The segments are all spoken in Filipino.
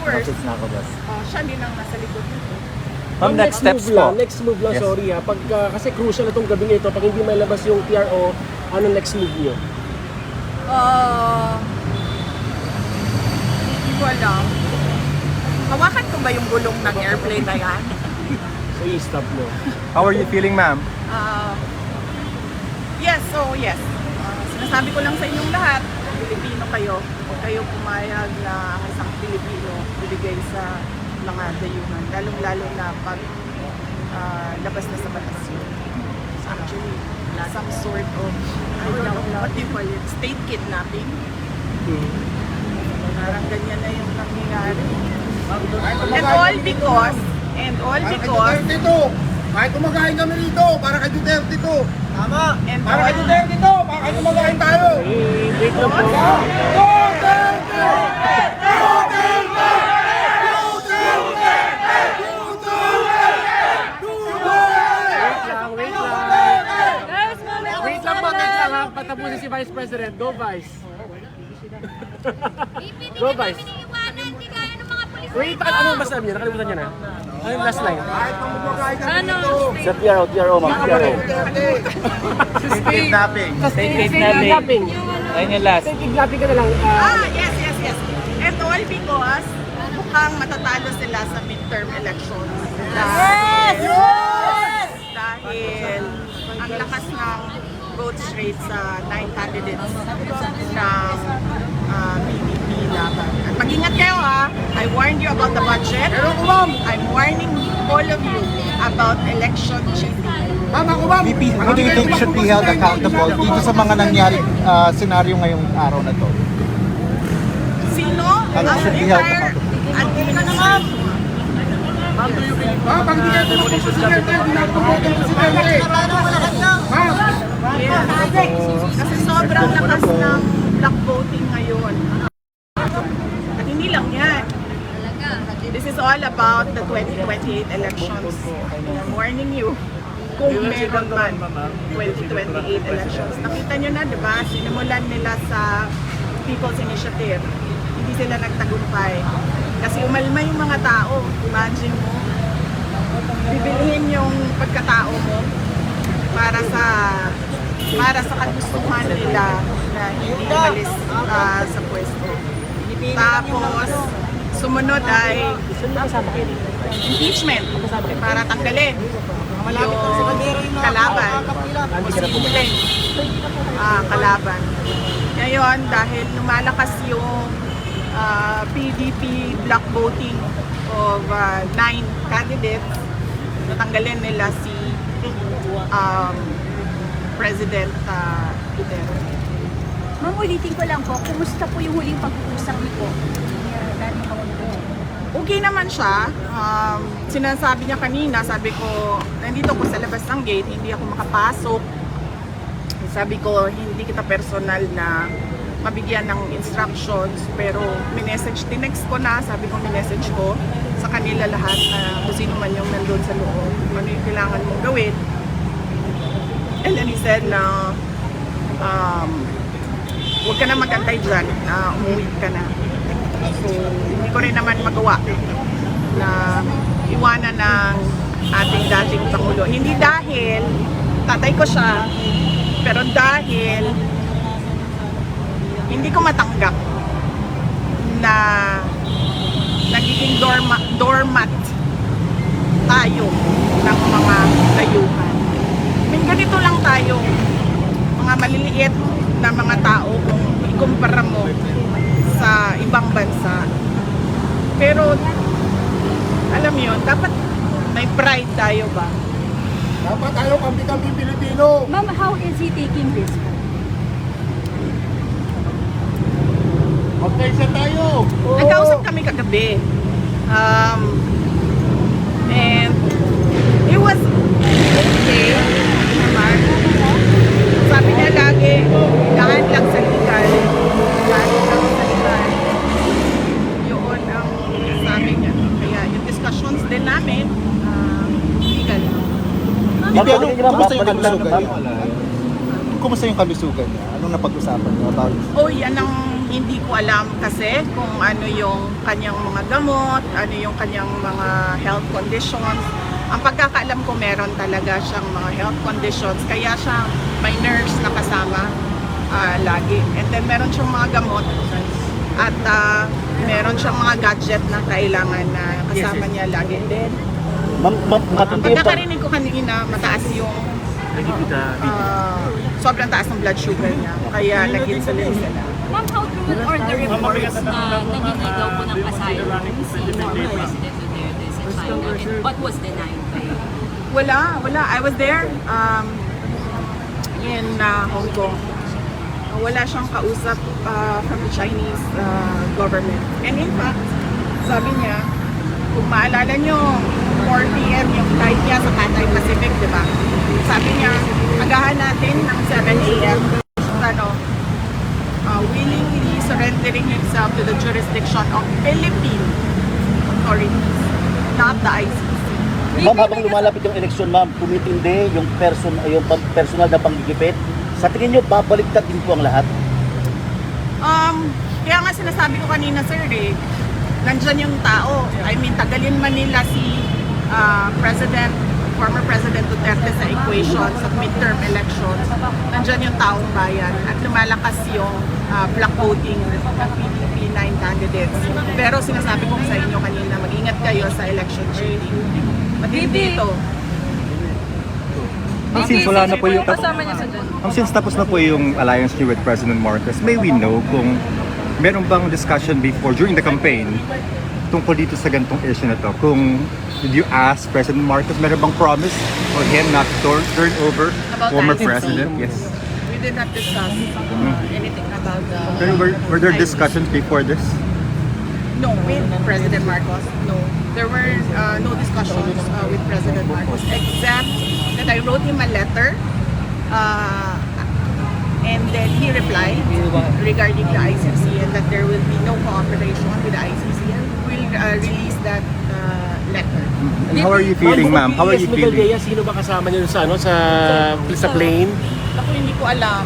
course, Message na ako, boss. siya din ang nasa likod nito. Ma'am, next steps po. Next move lang, Yes. sorry ha. Kasi crucial itong gabi nito, pag hindi may labas yung TRO, ano next move nyo? Hindi ko alam. Hawakan ko ba yung gulong ng airplane na yan? So i-stop mo. How are you feeling, ma'am? Yes. Sinasabi ko lang sa inyong lahat, Pilipino kayo. Huwag kayo pumayag na ang isang Pilipino bibigay sa mga dayuhan. Lalong-lalo na pag labas na sa batas yun. Actually, some sort of, I don't know, what do you call it? State kidnapping. Parang ganyan na yung nangyayari. And all because, kahit kumakain kami rito, para kay Duterte to. Tama. and Para kay all, Duterte to, para kay kumakain tayo. Wait lang po. Wait lang po, ha. Patapusin si Vice President. Go, Vice. Go, Vice. Wait, ano ba sabi niya? Nakalimutan niya na. Ano yung last line? Kahit kumakain kami rito. Sa TRO, ma'am. TRO. Duterte. State kidnapping. State Kidnapping. Ayun yung last. Kidnapping ka na lang. yes. And all because mukhang matatalo sila sa midterm elections. Dahil ang lakas ng vote rate sa 9 candidates ng PDP laban. At mag-ingat kayo ha, I warned you about the budget. I'm warning all of you about election cheating. Ma'am, ako ma'am. VP, who do you think should be held accountable dito sa mga nangyari senaryo ngayong araw na to? Sino? Ano should be held accountable? Administration. Ma'am, pag hindi natin magpupusigyerte, hindi natin magpupusigyerte. Ma'am, Yes. Kasi sobrang lakas ng black voting ngayon. At hindi lang yan. This is all about the 2028 elections. I'm warning you, kung meron man 2028 elections. Nakita nyo na, di ba? Sinimulan nila sa People's Initiative. Hindi sila nagtagumpay. Kasi umalma yung mga tao. Imagine mo, bibilihin yung pagkatao mo para sa kagustuhan nila na hindi umalis sa pwesto. Tapos, sumunod ay impeachment para tanggalin yung kalaban, posibleng kalaban. Ngayon, dahil lumalakas yung PDP block voting of 9 candidates, natanggalin nila si President Duterte. Ma'am, ulitin ko lang po, kumusta po yung huling pag-uusap niyo po? Okay naman siya. Sinasabi niya kanina, sabi ko, nandito ko sa labas ng gate, hindi ako makapasok. Sabi ko, hindi kita personal na mabigyan ng instructions, pero tinext ko na, sabi ko, minessage ko sa kanila lahat na kung sino man yung nandun sa loob, ano yung kailangan mong gawin. And then he said na, huwag ka na magantay dyan, umuwi ka na. So, hindi ko rin naman magawa na iwanan ng ating dating Pangulo. Hindi dahil tatay ko siya, pero dahil hindi ko matanggap na nagiging doormat tayo ng mga dayuhan. Ganito lang tayo, mga maliliit na mga tao kung ikumpara mo sa ibang bansa. Pero, alam yun, dapat may pride tayo ba? dapat tayo kampi-kampi Pilipino. Ma'am, how is he taking this? Magkaisa tayo. Nagkausap kami kagabi. And it was okay naman. Sabi niya lagi, daan lang sa legal. Daan lang sa legal. Yun ang sabi niya. Kaya yung discussions din namin, legal. VP, kumusta yung kalusugan niya? Kumusta yung kalusugan niya? Anong napag-usapan niyo about it? Oh, yan ang Hindi ko alam kasi kung ano yung kanyang mga gamot, ano yung kanyang mga health conditions. Ang pagkakaalam ko meron talaga siyang mga health conditions, kaya siya may nurse na kasama lagi. And then meron siyang mga gamot at meron siyang mga gadget na kailangan na kasama niya lagi. And then, pagkakarinig ko kanina, mataas yung sobrang taas ng blood sugar niya. Kaya nag-insulin sila. Ma'am, how true are the reports na nangingigaw po ng asylum si former President Duterte sa China and what was denied by you? Wala. I was there in Hong Kong. Wala siyang kausap from the Chinese government. And in fact, sabi niya, kung maalala niyo, 4 p.m. yung flight niya sa Cathay Pacific, di ba? Sabi niya, agahan natin ng 7 a.m. Willingly surrendering himself to the jurisdiction of Philippine authorities, not the ICC. Ma'am, habang lumalapit yung eleksyon, ma'am, tumitindi yung personal na panggigipit. Sa tingin nyo, babaliktad din po ang lahat? Kaya nga sinasabi ko kanina, sir, nandyan yung tao. I mean, tagalin man nila si former President Duterte sa equation sa midterm elections. Nandyan yung taong bayan at lumalakas yung block voting ng PDP 9 candidates. Pero sinasabi ko sa inyo kanina, mag-ingat kayo sa election cheating. Matindi ito. Since wala na po yung since tapos na po yung alliance niyo with President Marcos, may we know kung meron bang discussion before during the campaign tungkol dito sa ganitong issue na to? Kung did you ask President Marcos, meron bang promise for him not to turn over About former the president? Yes. We did not discuss anything about Pero were there discussions before this? No, with President Marcos, no. There were no discussions with President Marcos, except that I wrote him a letter and then he replied regarding the ICC and that there will be no cooperation with the ICC and we'll release that letter. And how are you feeling, ma'am? How are you feeling? Miguel Villa, sino ba kasama niyo sa plane? Ako hindi ko alam.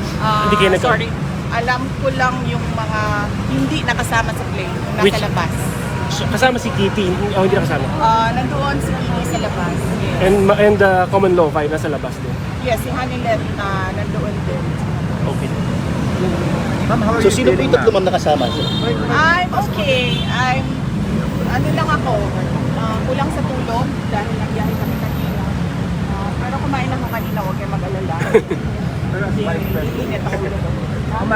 Hindi kayo nagka- Sorry. Alam ko lang yung mga hindi nakasama sa plane, yung nasa Which- labas. Kasama si Kitty, o hindi nakasama? Nandoon si Kiki sa labas. Yes. And Common Law 5 nasa labas din. Yes, si Hanilet nandoon din. Okay. Ma'am, how are So you sino po feeling, yung tatlo, ma'am? ma'am, nakasama? I'm okay. Ano lang ako, kulang sa tulog dahil nagbiyahe kami kanina. Pero kumain ako kanina, huwag kayo mag-alala. Pero as vice president, Iinit ako.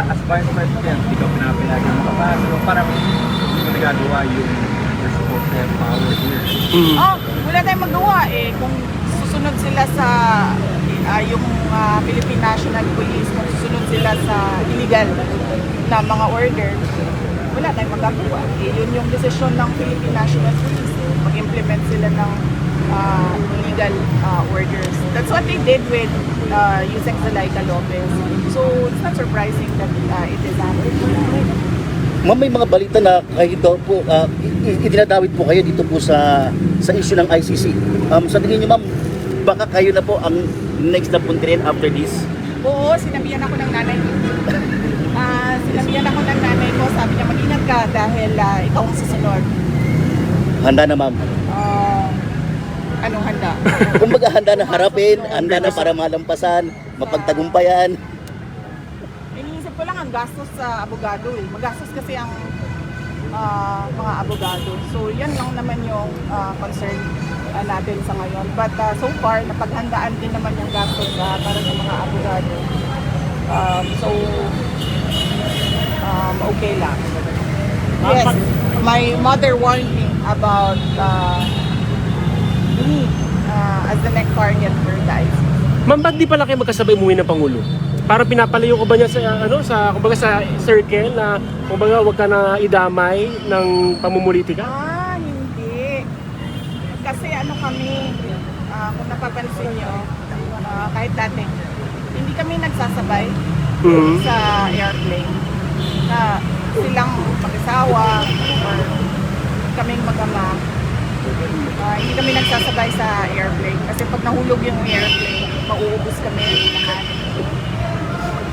as vice president, hindi ka pinapayagan mo pa. So parang hindi mo nagagawa yung supportive power here. Wala tayong magawa kung susunod sila sa yung Philippine National Police, kung susunod sila sa illegal na mga order, wala tayong magagawa. Yun yung desisyon ng Philippine National Police. Mag-implement sila ng illegal orders. That's what they did with Yusek Zalaika Lopez. So it's not surprising that it is happening. Ma'am, may mga balita na kayo daw po, idinadawit po kayo dito po sa issue ng ICC. Sa tingin niyo, ma'am, baka kayo na po ang next na puntirin after this? Oo, sinabihan ako ng nanay ko. Sinabihan ako ng nanay ko, sabi niya mag-ingat ka dahil ikaw ang susunod. Handa na, ma'am. Anong handa? Kumbaga, handa na harapin, handa na para malampasan, mapagtagumpayan. Iniisip ko lang ang gastos sa abogado Magastos kasi ang mga abogado. So yan lang naman yung concern natin sa ngayon. But so far, napaghandaan din naman yung gastos para sa mga abogado. Okay lang. Yes, my mother warned me about me as the next target for the ICC. Ma'am, ba't di pala kayo magkasabay umuwi ng Pangulo? Parang pinapalayo ko ba niya sa kumbaga sa circle na kumbaga wag ka na idamay ng pamumulitika? Hindi. Kasi ano kami, kung napapansin nyo, kahit dati, hindi kami nagsasabay sa airplane. Na silang mag-asawa or kaming mag-ama. Hindi kami nagsasabay sa airplane. Kasi pag nahulog yung airplane, mauubos kami lahat.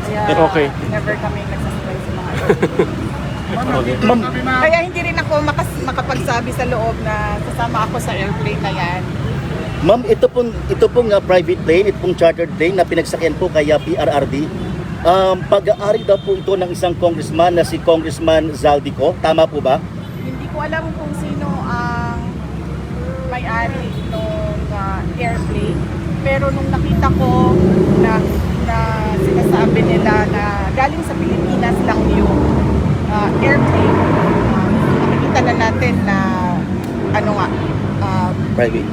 Kaya Okay. never kami nagsasabay sa mga airplane. Ma'am, Kaya hindi rin ako makapagsabi sa loob na sasama ako sa airplane na yan. Ma'am, ito pong private plane, ito pong chartered plane na pinagsakyan po kay PRRD. Pag-aari daw po ito ng isang congressman na si Congressman Zaldico. Tama po ba? Hindi ko alam kung sino ang may-ari ng airplane. Pero nung nakita ko na sinasabi nila na galing sa Pilipinas lang yung airplane, nakikita na natin na Private.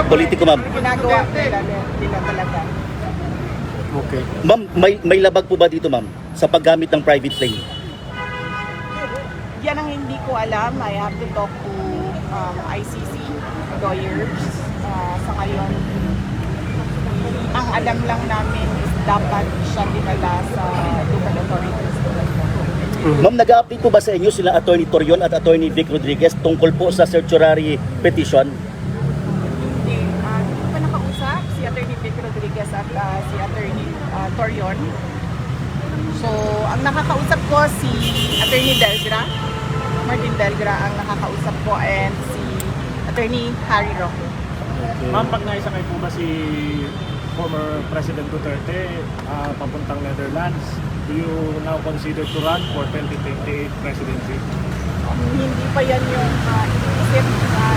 Politiko, ma'am. ginagawa nila talaga. Okay. Ma'am, may labag po ba dito, ma'am, sa paggamit ng private plane? Yan ang hindi ko alam. I have to talk to ICC lawyers. Sa ngayon, ang alam lang namin is dapat siya dinala sa local authorities. Ma'am, nag-update po ba sa inyo sila Attorney Torion at Attorney Vic Rodriguez tungkol po sa certiorari petition? Hindi ko pa nakausap si Attorney Vic Rodriguez at si Attorney Torion. So, ang nakakausap ko si Attorney Delgra, Martin Delgra ang nakakausap ko, and si Attorney Harry Roque. Ma'am, pag naisakay po ba si former President Duterte papuntang Netherlands, do you now consider to run for 2028 presidency? Hindi pa yan yung iniisip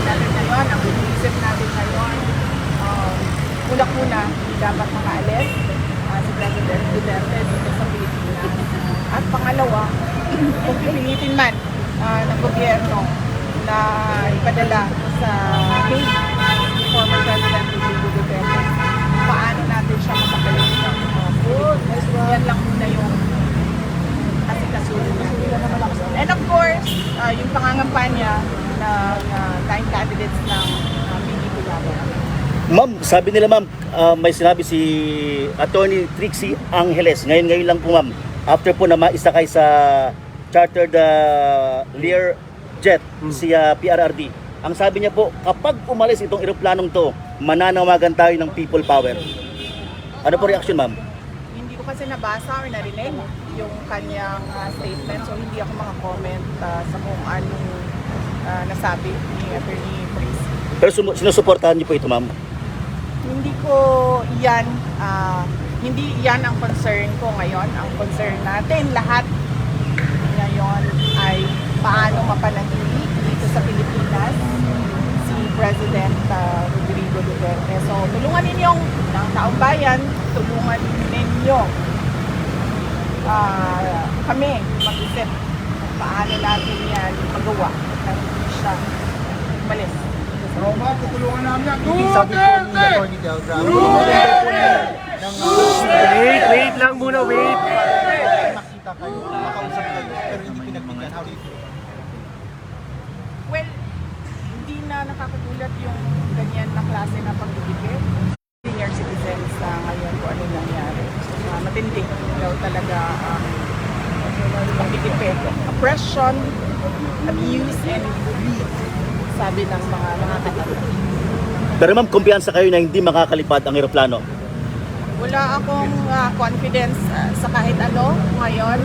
natin ngayon. Ang iniisip natin ngayon, una-una, hindi dapat makaalis si President Duterte dito sa Pilipinas. At pangalawa, kung pipilitin man ng gobyerno na ipadala sa Hague si former President Duterte, paano natin siya makapalit ng food? Yan lang muna yung asikasuhin niya. And of course, yung pangangampanya ng 9 candidates ng Mini Bulabo. Ma'am, sabi nila, ma'am, may sinabi si Attorney Trixie Angeles, ngayon lang po, ma'am, after po na maisakay sa chartered Lear jet si PRRD. Ang sabi niya po, kapag umalis itong eroplanong to, mananawagan tayo ng people power. Ano po reaction, ma'am? Hindi ko kasi nabasa or narinig yung kanyang statement, so hindi ako maka-comment sa kung anong nasabi ni Attorney Priest. Pero sinusuportahan niyo po ito, ma'am? Hindi ko yan, hindi yan ang concern ko ngayon. Ang concern natin lahat ngayon ay paano mapanatili dito sa Pilipinas si President Rodrigo Duterte. So tulungan ninyong ng taong bayan, tulungan ninyo kami mag-isip kung paano natin yan magawa na hindi siya umalis. Roma, tutulungan namin yan. Sabi po ni Attorney Delgra, Wait lang muna, wait. makita kayo, makausap kayo, pero hindi pinagbigyan. How do you feel? Well, hindi na nakakagulat yung ganyan na klase na pagbibigay. Senior citizens ngayon kung ano nangyari. Matindi daw talaga ang pagbibigay. Oppression, abuse, and greed, sabi ng mga nakakatalo. Pero ma'am, kumpiyansa kayo na hindi makakalipad ang eroplano. Wala akong confidence sa kahit ano ngayon,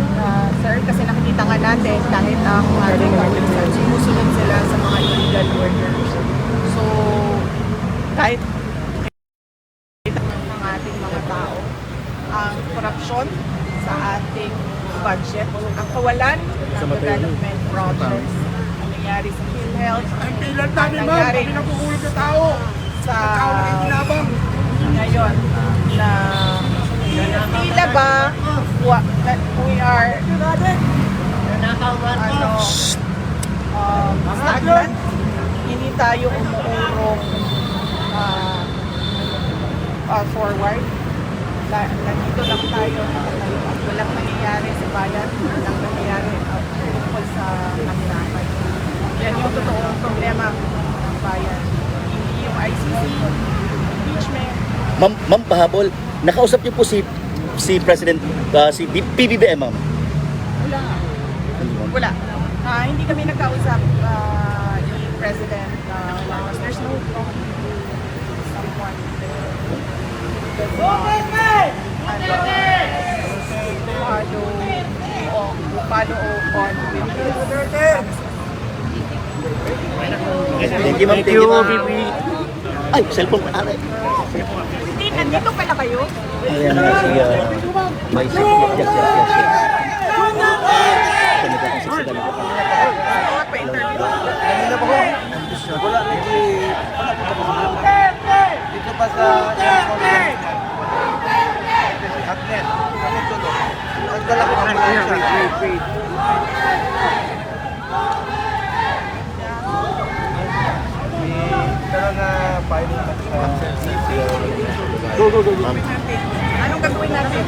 sir, kasi nakikita nga natin kahit ang ating officers, sumusunod sila sa mga illegal workers. So, kahit ng ating mga tao, ang korupsyon sa ating budget, ang kawalan ng development projects, ang nangyari sa PhilHealth, Ang pilan ang namin, ma'am. nangyari Kami nakukulog na tao. sa Tao na itinabang. ngayon na tila ba we are stagnant, hindi tayo umuurong forward. Nandito lang tayo at walang nangyayari sa bayan, walang nangyayari tungkol sa kahirapan. Yan yung totoong problema ng bayan. Hindi yung ICC, impeachment. Ma'am, pahabol, nakausap niyo po si President, si PBBM, ma'am? Wala. Hindi kami nagkausap ni President Ramos. There's no talk to someone. follow on with this. Thank you, ma'am. Thank you, ma'am. Ay, cellphone pa. Hindi, nandito pala kayo? Ayan na si Vice. Yes. Pa-interview. Wala lagi. Dito pa sa Agnet. Ang dala ko ng wait. Pero na file na Go. Anong gagawin natin?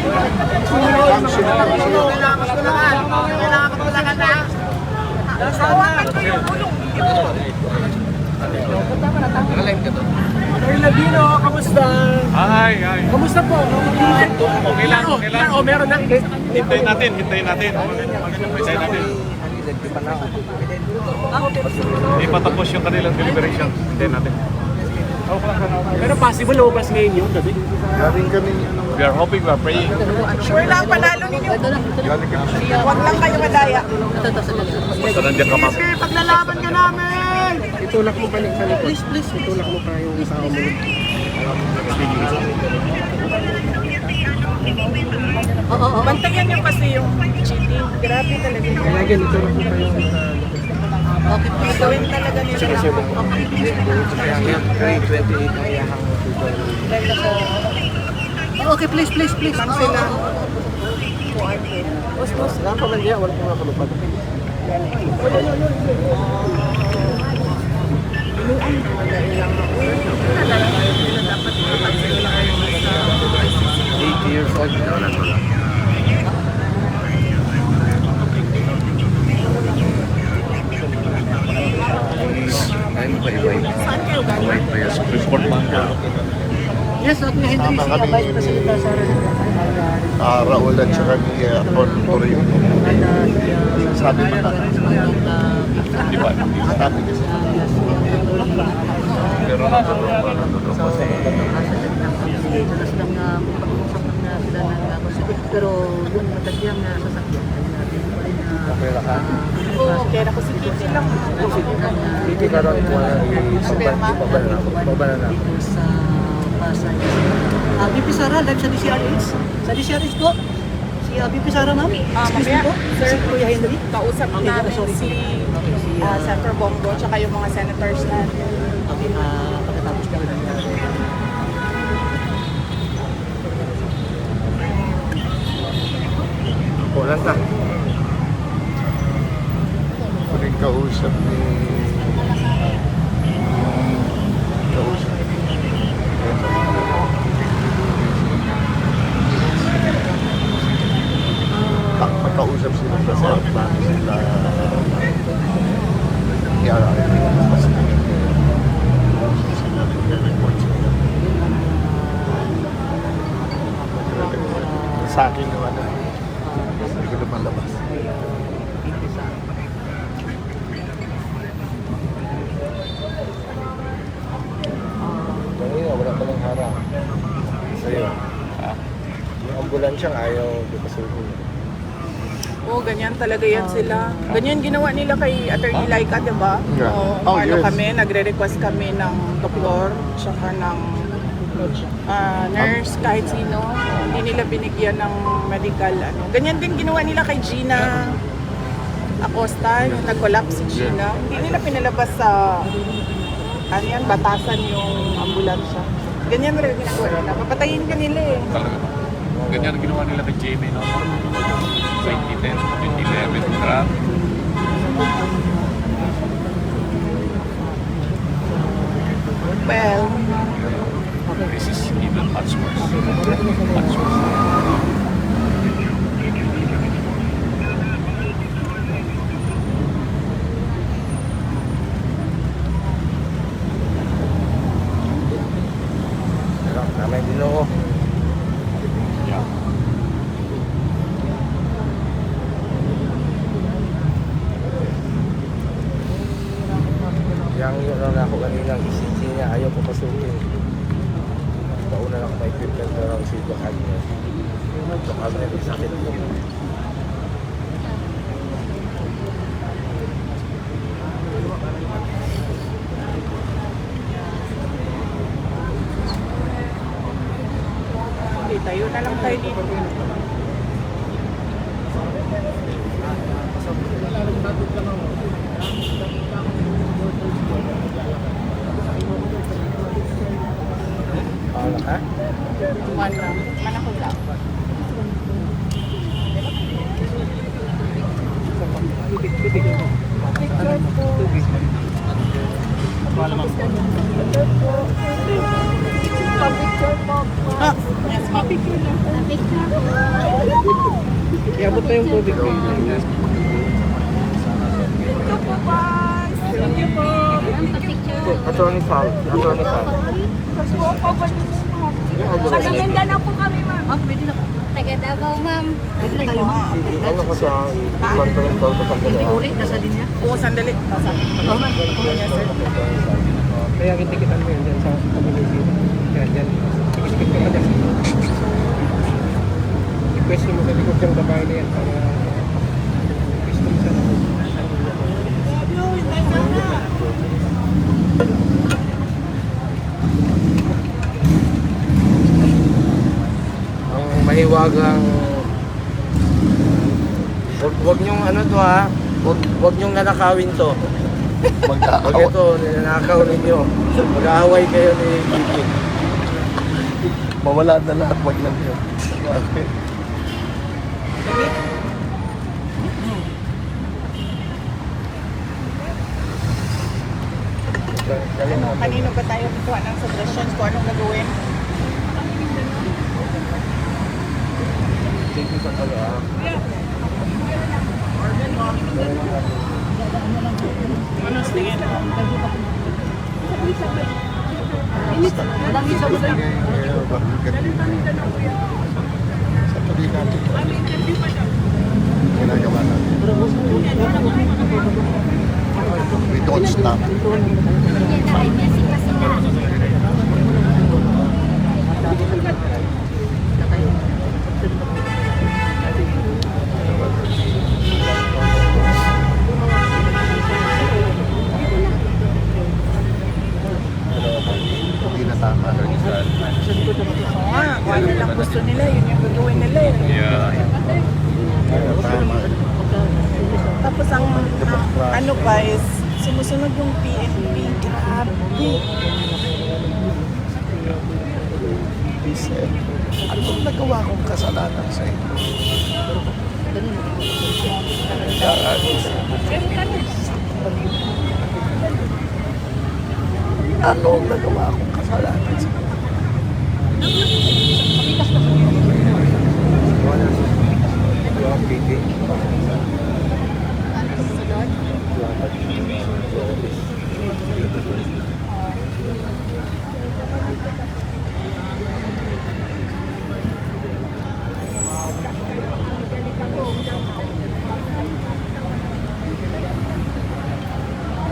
Hawakan ko yung gulong. Mayor Ladino, kamusta? Ay. Kamusta po? Okay lang. Meron na. Hintayin natin. Hintayin natin. Hindi pa tapos yung kanilang deliberation. Hintayin natin. Pero possible lumabas ngayon yun, gabi. Galing kami We are hoping, we are praying. Sure lang, panalo ninyo. Huwag lang kayo madaya. Basta nandiyan ka, ma'am. Paglalaban ka namin! Itulak mo pa sa likod. Please. Itulak mo pa yung tao mo. Bantayan niyo kasi yung cheating. Grabe talaga. Lagi, itulak mo pa yung Gawin talaga nila. Okay, please. Sila. Lang pa man diya, wala pong nakalupad. Saan kayo galing? Yes, at ni Henry, Tama siya kami Vice President sa Raul at saka ni Torrio. Sabi mo na. Di ba? Sabi kasi. Pero pero yung matagyang sasakyan ay natin pa rin Oo, kaya ako si Kitty lang. Hindi ka rin mo na sa Pasay. VP Sara, live sa DCRH. Sa DCRH po. Si VP Sara, ma'am. Excuse me Mamaya, po. sir, Si Kuya Henry. kausap namin si Senator Bongo tsaka yung mga senators natin. Okay, pagkatapos ka rin. Wala na. Huling kausap ni... Kausap. Magkausap sila sa plano sila. Yara. Sa akin naman na. Hindi ko naman labas. Kanina, wala pa lang harang. Sa'yo. Yung ambulansya ayaw dipasukin. Oo, ganyan talaga yan sila. Ganyan ginawa nila kay Attorney Laika, di ba? Yeah. Oo, Oh, ano yes. kami, nagre-request kami ng doktor, tsaka ng nurse, kahit sino. Hindi nila binigyan ng medical. Ganyan din ginawa nila kay Gina Acosta, yung nag-collapse si Gina. Hindi nila pinalabas sa batasan yung ambulansya. Ganyan rin ginagawa nila. Papatayin ka nila eh. Talaga. Ganyan ang ginawa nila kay Jamie, no? 2010, 2011, trap. Well, This is even much worse. Much worse. Namay din ako. Yeah. Yang yun lang ako kanina, ECG niya, ayaw ko pasukin. Pauna lang may equipment na lang si Bacag niya. Bacag niya, sakit ko. na lang tayo dito. One round. Manakot lang. Ah, yes, ma'am. Iabot na yung tubig. Attorney Foul. Taga Mindanao po kami, ma'am. Taga Davao, ma'am. Ano ko sa conference call ko sa Oo, sandali. Yes, sir. Kaya kitikitan mo yun dyan sa community. Yan, dyan. Tikit ka pa dyan. Request mo sa likod yung babae na yan para request mo sa ang mahiwagang wag nyong ano to ha, wag nyong nanakawin to. Pag ito, ninanakaw ninyo, mag-aaway kayo ni Gigi. Mawala na lahat, wag lang yun. Kanino ba tayo kukuha ng suggestions kung anong gagawin? Gigi sa pala. Ano tingin? Sa tuloy natin. Ginagawa natin. We don't stop. Hindi na tama. Oo nga, kung ano lang gusto nila, yun yung gagawin nila eh. Tama. Tapos ang ano pa is, sumusunod yung PNP. Grabe. He said, anong nagawa kong kasalanan sa inyo? Anong nagawa kong kasalanan sa inyo?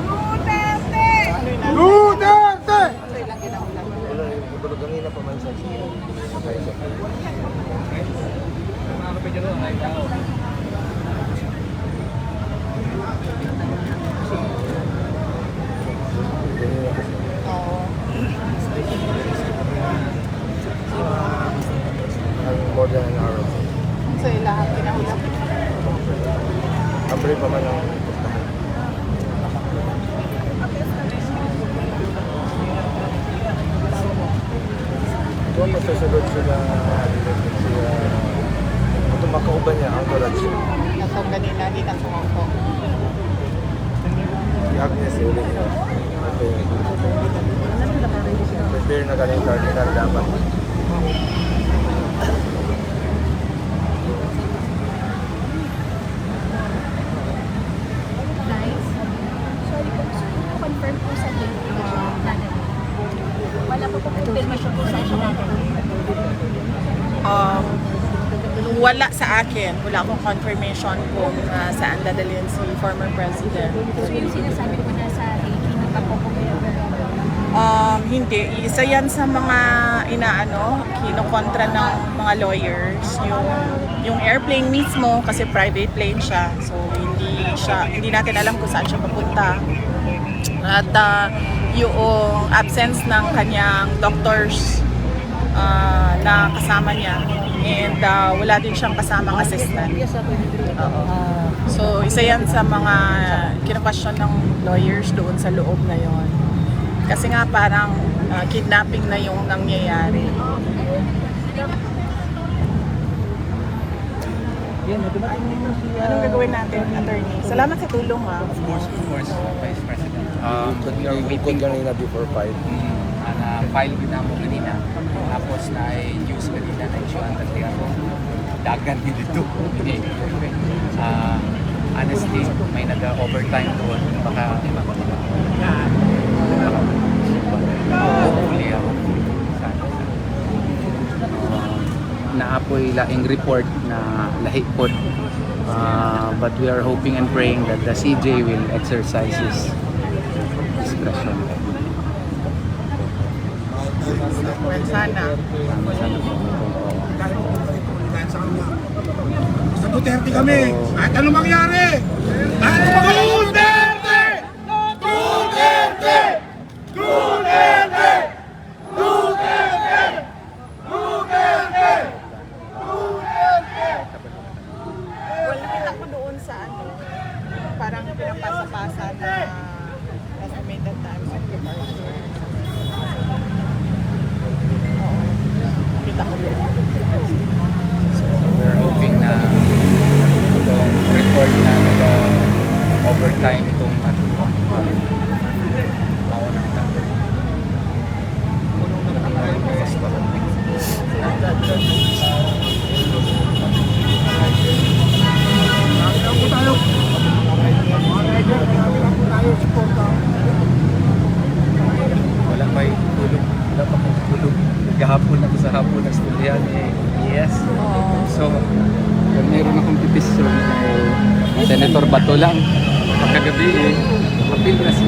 Duterte! More than an hour. So, lahat kinahulap. Abre pa man ang pustahan. Kung masusunod sila tumakbo ba niya ang garage? Nasa kanina, di na sumako. Si Agnes ulit. Prepare na galing terminal dapat. Guys, sorry po, gusto ko confirm po sa date natin. Wala po po confirmation po sa issue natin. Wala sa akin. Wala akong confirmation kung saan dadalhin si former president. So yung sinasabi ko na sa date, hindi pa po kayo. Hindi. Isa yan sa mga kinokontra ng mga lawyers. Yung airplane mismo, kasi private plane siya. So, hindi natin alam kung saan siya papunta. At yung absence ng kanyang doctors na kasama niya, And wala din siyang kasamang assistant. Oo. So, isa yan sa mga kina-question ng lawyers doon sa loob na yon. Kasi nga parang kidnapping na yung nangyayari. Anong gagawin natin, attorney? Salamat sa tulong, ha? Of course, Vice President. But we are waiting kanina before 5. Na-file din mo kanina. Tapos na-news kanina na issue-an kasi ako. Dagan din dito. Honestly, may nag-overtime doon. Baka hopefully ako. Naapoy laing report na lahi pod. But we are hoping and praying that the CJ will exercise his discretion. Well, sana. Sa Duterte kami. Kahit anong mangyari. Kahit anong mangyari. Duterte! Duterte! Duterte! Duterte! Duterte! Well, nakita ko doon sa parang pinapasa-pasa na estimated times of departure. Oo. Nakita ko doon. We're hoping na itong report na nag-overtime itong wala pa tulog. Wala pa kong tulog. Gahapon na sa hapon na studyan yes. So, kung mayroon akong petition Senator Bato lang. Kagabi appeal na si